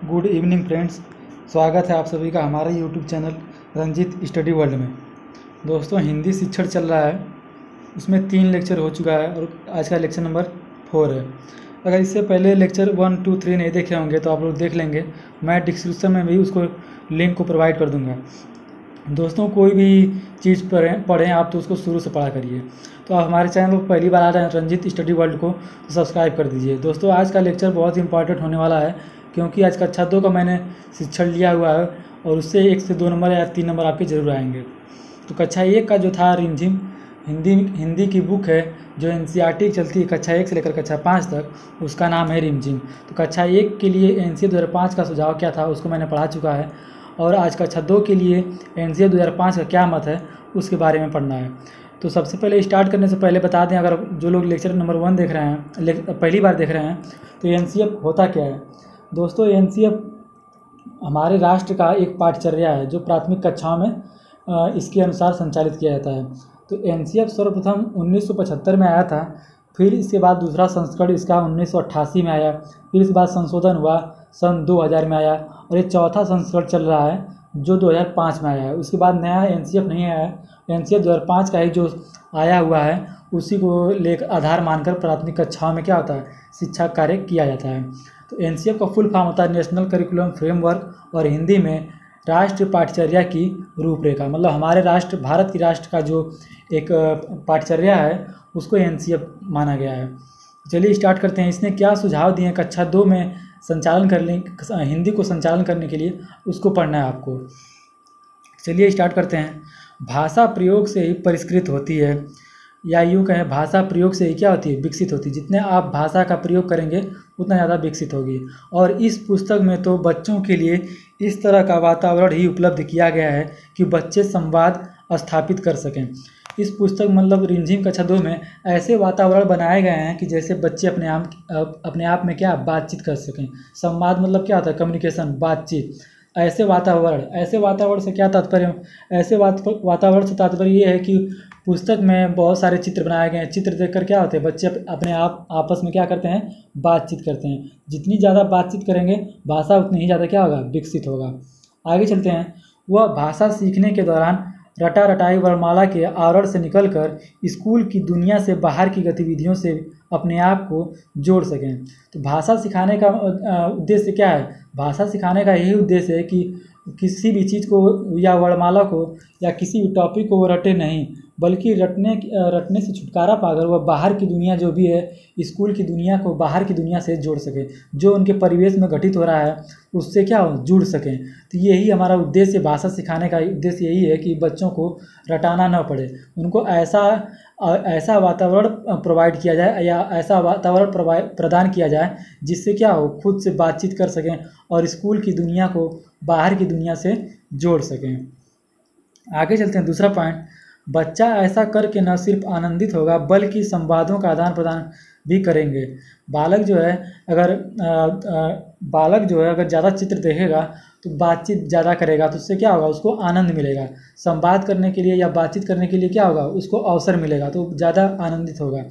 Good evening friends. स्वागत है आप सभी का हमारे YouTube channel Ranjeet study world में। दोस्तों, हिंदी शिक्षण चल रहा है, उसमें 3 लेक्चर हो चुका है और आज का लेक्चर नंबर 4 है। अगर इससे पहले लेक्चर 1, 2, 3 नहीं देखे होंगे तो आप लोग देख लेंगे, मैं डिस्क्रिप्शन में भी उसको लिंक को प्रोवाइड कर दूँगा। दोस्तों, कोई भी चीज़ पढ़ें आप तो उसको शुरू से पढ़ा करिए। तो आप हमारे चैनल को पहली बार आ रहे हैं रंजीत स्टडी वर्ल्ड को सब्सक्राइब कर दीजिए। दोस्तों, आज का लेक्चर बहुत ही इंपॉर्टेंट होने वाला है, क्योंकि आज कक्षा 2 का मैंने शिक्षण लिया हुआ है और उससे 1 से 2 नंबर या 3 नंबर आपके जरूर आएंगे। तो कक्षा 1 का जो था रिमझिम हिंदी की बुक है जो NCERT चलती है कक्षा 1 से लेकर कक्षा 5 तक, उसका नाम है रिमझिम। तो कक्षा 1 के लिए NCA 2005 का सुझाव क्या था उसको मैंने पढ़ा चुका है, और आज कक्षा 2 के लिए NCA 2005 का क्या मत है उसके बारे में पढ़ना है। तो सबसे पहले स्टार्ट करने से पहले बता दें, अगर जो लोग लेक्चर नंबर 1 देख रहे हैं, पहली बार देख रहे हैं, तो NCA होता क्या है। दोस्तों, NCA हमारे राष्ट्र का एक पाठचर्या है जो प्राथमिक कक्षाओं में इसके अनुसार संचालित किया जाता है। तो NCA सर्वप्रथम 1975 में आया था, फिर इसके बाद दूसरा संस्करण इसका 1988 में आया, फिर इसके बाद संशोधन हुआ सन 2000 में आया, और ये चौथा संस्करण चल रहा है जो 2005 में आया है। उसके बाद नया NCF नहीं आया है, NCF 2005 का ही जो आया हुआ है उसी को लेकर आधार मानकर प्राथमिक कक्षाओं में क्या होता है, शिक्षा कार्य किया जाता है। तो NCF का फुल फॉर्म होता है नेशनल करिकुलम फ्रेमवर्क, और हिंदी में राष्ट्रीय पाठचर्या की रूपरेखा। मतलब हमारे राष्ट्र भारत की राष्ट्र का जो एक पाठचर्या है उसको NCF माना गया है। चलिए स्टार्ट करते हैं। इसने क्या सुझाव दिए हैं कक्षा 2 में संचालन करने, हिंदी को संचालन करने के लिए, उसको पढ़ना है आपको। चलिए स्टार्ट करते हैं। भाषा प्रयोग से ही परिष्कृत होती है, या यूँ कहें भाषा प्रयोग से ही क्या होती है, विकसित होती है। जितने आप भाषा का प्रयोग करेंगे उतना ज़्यादा विकसित होगी। और इस पुस्तक में तो बच्चों के लिए इस तरह का वातावरण ही उपलब्ध किया गया है कि बच्चे संवाद स्थापित कर सकें। इस पुस्तक मतलब रिमझिम कक्षा 2 में ऐसे वातावरण बनाए गए हैं कि जैसे बच्चे अपने आप में क्या बातचीत कर सकें। संवाद मतलब क्या होता है, कम्युनिकेशन, बातचीत। ऐसे वातावरण से क्या तात्पर्य, ऐसे वातावरण से तात्पर्य ये है कि पुस्तक में बहुत सारे चित्र बनाए गए हैं। चित्र देखकर क्या होते हैं, बच्चे अपने आप आपस में क्या करते हैं, बातचीत करते हैं। जितनी ज़्यादा बातचीत करेंगे भाषा उतनी ही ज़्यादा क्या होगा, विकसित होगा। आगे चलते हैं। वह भाषा सीखने के दौरान रटा रटाई वर्णमाला के आवरण से निकलकर स्कूल की दुनिया से बाहर की गतिविधियों से अपने आप को जोड़ सकें। तो भाषा सिखाने का उद्देश्य क्या है, भाषा सिखाने का यही उद्देश्य है कि किसी भी चीज़ को या वर्णमाला को या किसी भी टॉपिक को वो रटे नहीं, बल्कि रटने से छुटकारा पाकर वह बाहर की दुनिया जो भी है, स्कूल की दुनिया को बाहर की दुनिया से जोड़ सके, जो उनके परिवेश में घटित हो रहा है उससे क्या हो, जुड़ सकें। तो यही हमारा उद्देश्य, भाषा सिखाने का उद्देश्य यही है कि बच्चों को रटाना न पड़े, उनको ऐसा वातावरण प्रोवाइड किया जाए या ऐसा वातावरण प्रदान किया जाए जिससे क्या हो, खुद से बातचीत कर सकें और स्कूल की दुनिया को बाहर की दुनिया से जोड़ सकें। आगे चलते हैं। दूसरा पॉइंट, बच्चा ऐसा करके न सिर्फ आनंदित होगा बल्कि संवादों का आदान प्रदान भी करेंगे। बालक जो है अगर ज़्यादा चित्र देखेगा तो बातचीत ज़्यादा करेगा, तो उससे क्या होगा, उसको आनंद मिलेगा। संवाद करने के लिए या बातचीत करने के लिए क्या होगा, उसको अवसर मिलेगा, तो ज़्यादा आनंदित होगा।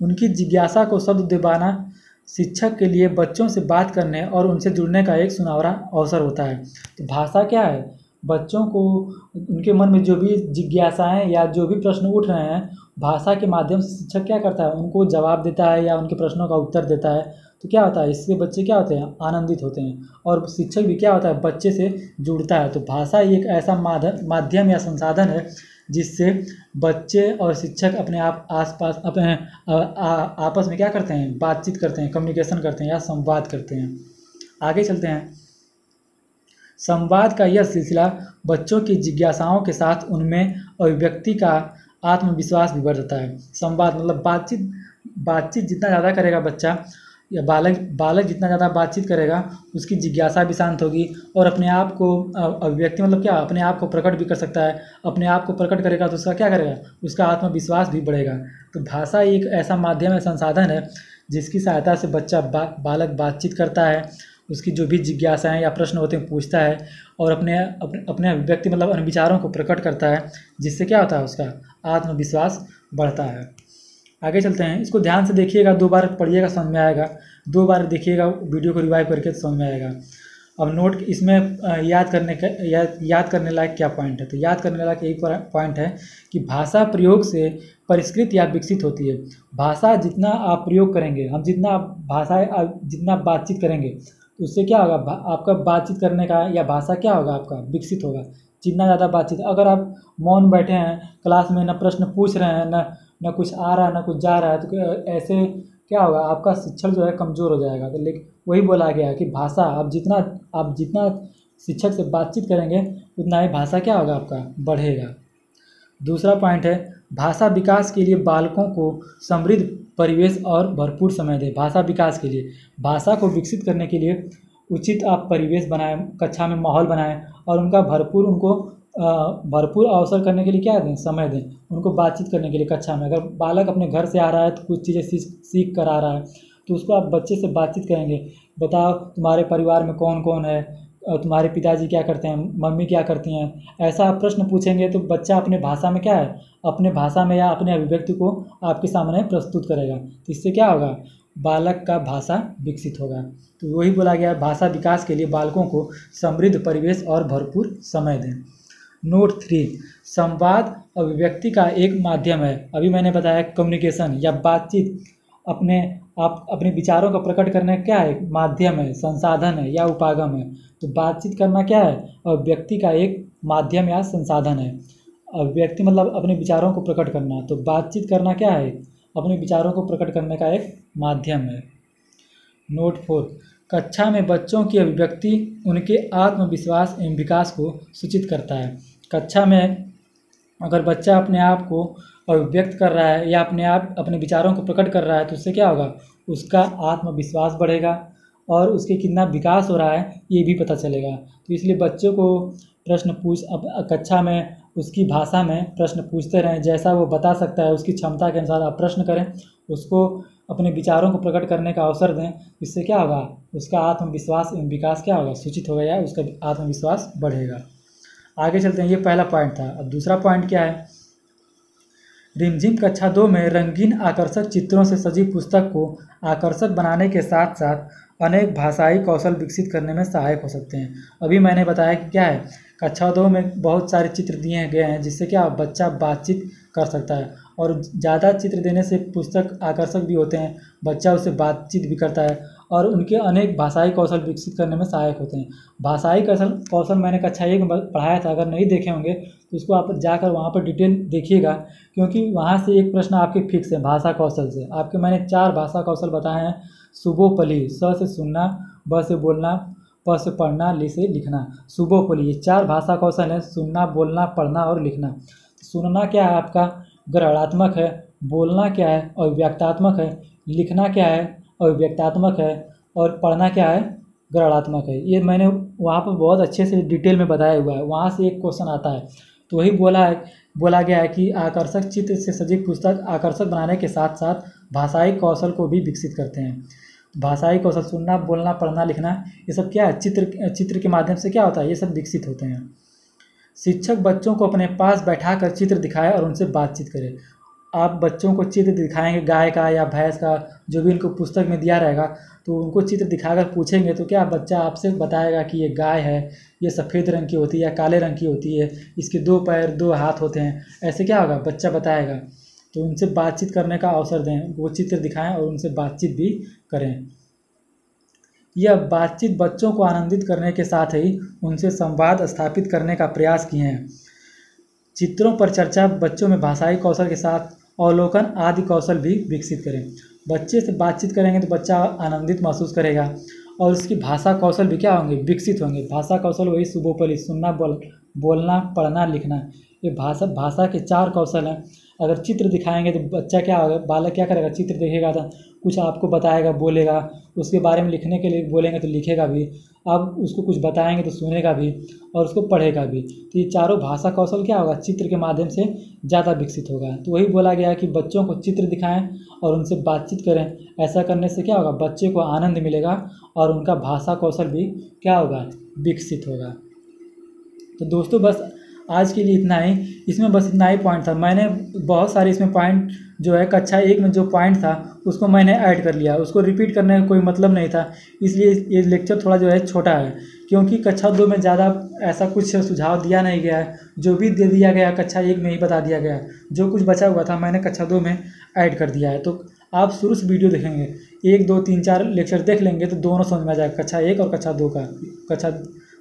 उनकी जिज्ञासा को शब्द दिवाना शिक्षक के लिए बच्चों से बात करने और उनसे जुड़ने का एक सुनहरा अवसर होता है। तो भाषा क्या है, बच्चों को उनके मन में जो भी जिज्ञासाएं या जो भी प्रश्न उठ रहे हैं, भाषा के माध्यम से शिक्षक क्या करता है, उनको जवाब देता है या उनके प्रश्नों का उत्तर देता है। तो क्या होता है, इससे बच्चे क्या होते हैं, आनंदित होते हैं, और शिक्षक भी क्या होता है, बच्चे से जुड़ता है। तो भाषा एक ऐसा माध्यम या संसाधन है जिससे बच्चे और शिक्षक अपने आप आसपास अपने आपस में क्या करते हैं, बातचीत करते हैं, कम्युनिकेशन करते हैं या संवाद करते हैं। आगे चलते हैं। संवाद का यह सिलसिला बच्चों की जिज्ञासाओं के साथ उनमें अभिव्यक्ति का आत्मविश्वास भी बढ़ता है। संवाद मतलब बातचीत जितना ज़्यादा करेगा बच्चा या बालक जितना ज़्यादा बातचीत करेगा उसकी जिज्ञासा भी शांत होगी, और अपने आप को अभिव्यक्ति मतलब क्या, अपने आप को प्रकट भी कर सकता है। अपने आप को प्रकट करेगा तो उसका क्या करेगा, उसका आत्मविश्वास भी बढ़ेगा। तो भाषा एक ऐसा माध्यम है, संसाधन है जिसकी सहायता से बच्चा बालक बातचीत करता है, उसकी जो भी जिज्ञासाएं या प्रश्न होते हैं पूछता है, और अपने अभिव्यक्ति मतलब अपने विचारों को प्रकट करता है, जिससे क्या होता है, उसका आत्मविश्वास बढ़ता है। आगे चलते हैं। इसको ध्यान से देखिएगा, 2 बार पढ़िएगा समझ में आएगा, 2 बार देखिएगा, वीडियो को रिवाइव करके समझ में आएगा। अब नोट इसमें याद करने लायक क्या पॉइंट है, तो याद करने लायक यही पॉइंट है कि भाषा प्रयोग से परिष्कृत या विकसित होती है। भाषा जितना आप प्रयोग करेंगे, हम जितना बातचीत करेंगे तो उससे क्या होगा, आपका बातचीत करने का या भाषा क्या होगा, आपका विकसित होगा। जितना ज़्यादा बातचीत, अगर आप मौन बैठे हैं क्लास में, ना प्रश्न पूछ रहे हैं, ना कुछ आ रहा है ना कुछ जा रहा है, तो ऐसे क्या होगा, आपका शिक्षण जो है कमज़ोर हो जाएगा। तो लेकिन वही बोला गया है कि भाषा आप जितना शिक्षक से बातचीत करेंगे उतना ही भाषा क्या होगा, आपका बढ़ेगा। दूसरा पॉइंट है, भाषा विकास के लिए बालकों को समृद्ध परिवेश और भरपूर समय दें। भाषा विकास के लिए, भाषा को विकसित करने के लिए उचित आप परिवेश बनाएं, कक्षा में माहौल बनाएं और उनको भरपूर अवसर करने के लिए क्या दें, समय दें उनको बातचीत करने के लिए कक्षा में। अगर बालक अपने घर से आ रहा है तो कुछ चीज़ें सीख कर आ रहा है, तो उसको आप बच्चे से बातचीत करेंगे, बताओ तुम्हारे परिवार में कौन कौन है, तुम्हारे पिताजी क्या करते हैं, मम्मी क्या करती हैं, ऐसा आप प्रश्न पूछेंगे तो बच्चा अपने भाषा में क्या है, अपने भाषा में या अपने अभिव्यक्ति को आपके सामने प्रस्तुत करेगा। तो इससे क्या होगा, बालक का भाषा विकसित होगा। तो वही बोला गया है, भाषा विकास के लिए बालकों को समृद्ध परिवेश और भरपूर समय दें। नोट 3, संवाद अभिव्यक्ति का एक माध्यम है। अभी मैंने बताया कम्युनिकेशन या बातचीत अपने विचारों का प्रकट करने का क्या है, माध्यम है, संसाधन है या उपागम है। तो बातचीत करना क्या है, अभिव्यक्ति का एक माध्यम या संसाधन है। अभिव्यक्ति मतलब अपने विचारों को प्रकट करना, तो बातचीत करना क्या है, अपने विचारों को प्रकट करने का एक माध्यम है। नोट 4, कक्षा में बच्चों की अभिव्यक्ति उनके आत्मविश्वास एवं विकास को सूचित करता है। कक्षा में अगर बच्चा अपने आप को अभिव्यक्त कर रहा है या अपने विचारों को प्रकट कर रहा है तो उससे क्या होगा, उसका आत्मविश्वास बढ़ेगा और उसके कितना विकास हो रहा है ये भी पता चलेगा। तो इसलिए बच्चों को कक्षा में उसकी भाषा में प्रश्न पूछते रहें, जैसा वो बता सकता है उसकी क्षमता के अनुसार आप प्रश्न करें, उसको अपने विचारों को प्रकट करने का अवसर दें। इससे क्या होगा, उसका आत्मविश्वास एवं विकास क्या होगा, सूचित होगा या उसका आत्मविश्वास बढ़ेगा। आगे चलते हैं, ये पहला पॉइंट था। अब दूसरा पॉइंट क्या है, रिमझिम कक्षा 2 में रंगीन आकर्षक चित्रों से सजी पुस्तक को आकर्षक बनाने के साथ साथ अनेक भाषाई कौशल विकसित करने में सहायक हो सकते हैं। अभी मैंने बताया कि क्या है, कक्षा 2 में बहुत सारे चित्र दिए गए हैं जिससे क्या बच्चा बातचीत कर सकता है, और ज़्यादा चित्र देने से पुस्तक आकर्षक भी होते हैं, बच्चा उससे बातचीत भी करता है और उनके अनेक भाषाई कौशल विकसित करने में सहायक होते हैं। भाषाई कौशल मैंने कक्षा 1 में पढ़ाया था, अगर नहीं देखे होंगे तो उसको आप जाकर वहाँ पर डिटेल देखिएगा, क्योंकि वहाँ से एक प्रश्न आपके फिक्स है भाषा कौशल से। आपके मैंने 4 भाषा कौशल बताए हैं, सुबोपली, स से सुनना, ब से बोलना, प से पढ़ना, लि से लिखना। सुबोपली, ये 4 भाषा कौशल हैं, सुनना, बोलना, पढ़ना और लिखना। सुनना क्या है आपका, ग्रहणात्मक है, बोलना क्या है, अभिव्यक्तात्मक है, लिखना क्या है, अभिव्यक्तात्मक है, और पढ़ना क्या है, ग्रहणात्मक है। ये मैंने वहाँ पर बहुत अच्छे से डिटेल में बताया हुआ है, वहाँ से एक क्वेश्चन आता है। तो वही बोला गया है कि आकर्षक चित्र से सजी पुस्तक आकर्षक बनाने के साथ साथ भाषाई कौशल को भी विकसित करते हैं। भाषाई कौशल, सुनना, बोलना, पढ़ना, लिखना, ये सब क्या है, चित्र के माध्यम से क्या होता है, ये सब विकसित होते हैं। शिक्षक बच्चों को अपने पास बैठाकर चित्र दिखाए और उनसे बातचीत करे। आप बच्चों को चित्र दिखाएंगे गाय का या भैंस का, जो भी इनको पुस्तक में दिया रहेगा, तो उनको चित्र दिखाकर पूछेंगे तो क्या बच्चा आपसे बताएगा कि ये गाय है, ये सफ़ेद रंग की होती है या काले रंग की होती है, इसके 2 पैर 2 हाथ होते हैं, ऐसे क्या होगा, बच्चा बताएगा। तो उनसे बातचीत करने का अवसर दें, वो चित्र दिखाएं और उनसे बातचीत भी करें। यह बातचीत बच्चों को आनंदित करने के साथ ही उनसे संवाद स्थापित करने का प्रयास किए हैं। चित्रों पर चर्चा बच्चों में भाषाई कौशल के साथ अवलोकन आदि कौशल भी विकसित करें। बच्चे से बातचीत करेंगे तो बच्चा आनंदित महसूस करेगा और उसकी भाषा कौशल भी क्या होंगे, विकसित होंगे। भाषा कौशल वही सुबोपली, सुनना, बोलना, पढ़ना, लिखना, ये भाषा के 4 कौशल हैं। अगर चित्र दिखाएंगे तो बच्चा क्या होगा, बालक क्या करेगा, चित्र देखेगा तो कुछ आपको बताएगा, बोलेगा, उसके बारे में लिखने के लिए बोलेंगे तो लिखेगा भी, आप उसको कुछ बताएंगे तो सुनेगा भी और उसको पढ़ेगा भी। तो ये चारों भाषा कौशल क्या होगा, चित्र के माध्यम से ज़्यादा विकसित होगा। तो वही बोला गया है कि बच्चों को चित्र दिखाएं और उनसे बातचीत करें। ऐसा करने से क्या होगा, बच्चे को आनंद मिलेगा और उनका भाषा कौशल भी क्या होगा, विकसित होगा। तो दोस्तों बस आज के लिए इतना ही। इसमें बस इतना ही पॉइंट था। मैंने बहुत सारे इसमें पॉइंट जो है कक्षा 1 में जो पॉइंट था उसको मैंने ऐड कर लिया, उसको रिपीट करने का कोई मतलब नहीं था, इसलिए ये लेक्चर थोड़ा जो है छोटा है। क्योंकि कक्षा 2 में ज़्यादा ऐसा कुछ सुझाव दिया नहीं गया है, जो भी दे दिया गया कक्षा 1 में ही बता दिया गया है। जो कुछ बचा हुआ था मैंने कक्षा 2 में ऐड कर दिया है। तो आप शुरू से वीडियो देखेंगे, 1 2 3 4 लेक्चर देख लेंगे तो दोनों समझ में आ जाएगा, कक्षा 1 और कक्षा 2 का, कक्षा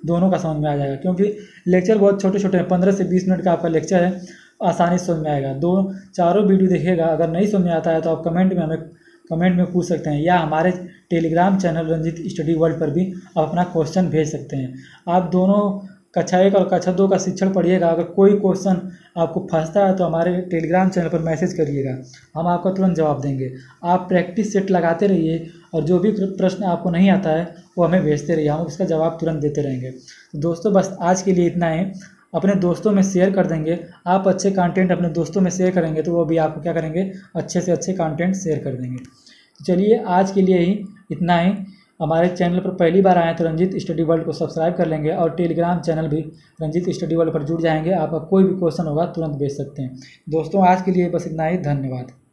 दोनों का समझ में आ जाएगा। क्योंकि लेक्चर बहुत छोटे छोटे हैं, 15 से 20 मिनट का आपका लेक्चर है, आसानी से समझ में आएगा। चारों वीडियो देखिएगा। अगर नहीं समझ में आता है तो आप कमेंट में पूछ सकते हैं, या हमारे Telegram channel Ranjeet study world पर भी आप अपना क्वेश्चन भेज सकते हैं। आप दोनों कक्षा 1 और कक्षा 2 का शिक्षण पढ़िएगा। अगर कोई क्वेश्चन आपको फंसता है तो हमारे टेलीग्राम चैनल पर मैसेज करिएगा, हम आपको तुरंत जवाब देंगे। आप प्रैक्टिस सेट लगाते रहिए और जो भी प्रश्न आपको नहीं आता है वो हमें भेजते रहिए, हम उसका जवाब तुरंत देते रहेंगे। तो दोस्तों बस आज के लिए इतना ही। अपने दोस्तों में शेयर कर देंगे। आप अच्छे कंटेंट अपने दोस्तों में शेयर करेंगे तो वो भी आपको क्या करेंगे, अच्छे से अच्छे कंटेंट शेयर कर देंगे। चलिए आज के लिए ही इतना ही। हमारे चैनल पर पहली बार आए तो रंजीत स्टडी वर्ल्ड को सब्सक्राइब कर लेंगे और टेलीग्राम चैनल भी रंजीत स्टडी वर्ल्ड पर जुड़ जाएंगे। आपका कोई भी क्वेश्चन होगा तुरंत भेज सकते हैं। दोस्तों आज के लिए बस इतना ही। धन्यवाद।